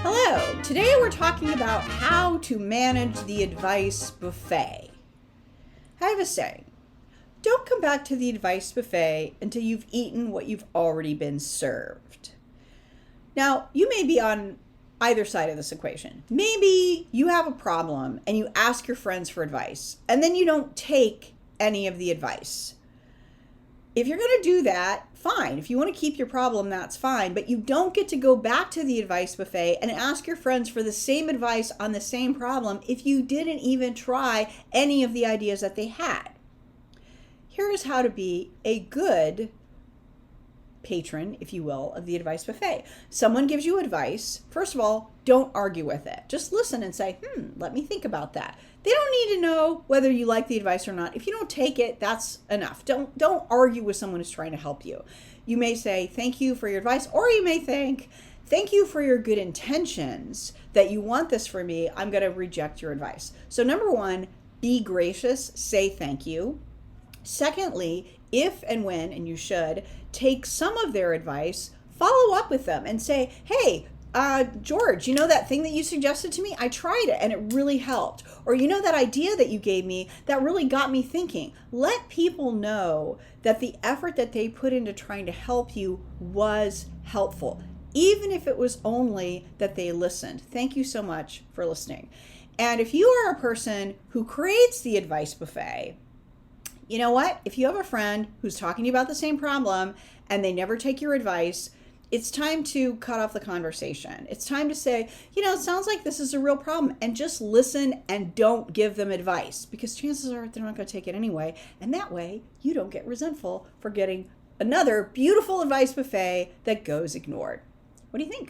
Hello, today we're talking about how to manage the advice buffet. I have a saying, don't come back to the advice buffet until you've eaten what you've already been served. Now, you may be on either side of this equation. Maybe you have a problem and you ask your friends for advice, and then you don't take any of the advice. If you're going to do that, fine. If you want to keep your problem, that's fine. But you don't get to go back to the advice buffet and ask your friends for the same advice on the same problem if you didn't even try any of the ideas that they had. Here's how to be a good patron, if you will, of the advice buffet. Someone gives you advice. First of all, don't argue with it. Just listen and say, let me think about that. They don't need to know whether you like the advice or not. If you don't take it, that's enough. Don't argue with someone who's trying to help you. You may say, thank you for your advice, or you may think, thank you for your good intentions that you want this for me. I'm going to reject your advice. So number one, be gracious, say thank you. Secondly, if and when, and you should, take some of their advice, follow up with them and say, hey, George, you know that thing that you suggested to me? I tried it and it really helped. Or you know that idea that you gave me that really got me thinking. Let people know that the effort that they put into trying to help you was helpful, even if it was only that they listened. Thank you so much for listening. And if you are a person who creates the advice buffet, you know what? If you have a friend who's talking to you about the same problem and they never take your advice, it's time to cut off the conversation. It's time to say, it sounds like this is a real problem, and just listen and don't give them advice, because chances are they're not going to take it anyway. And that way you don't get resentful for getting another beautiful advice buffet that goes ignored. What do you think?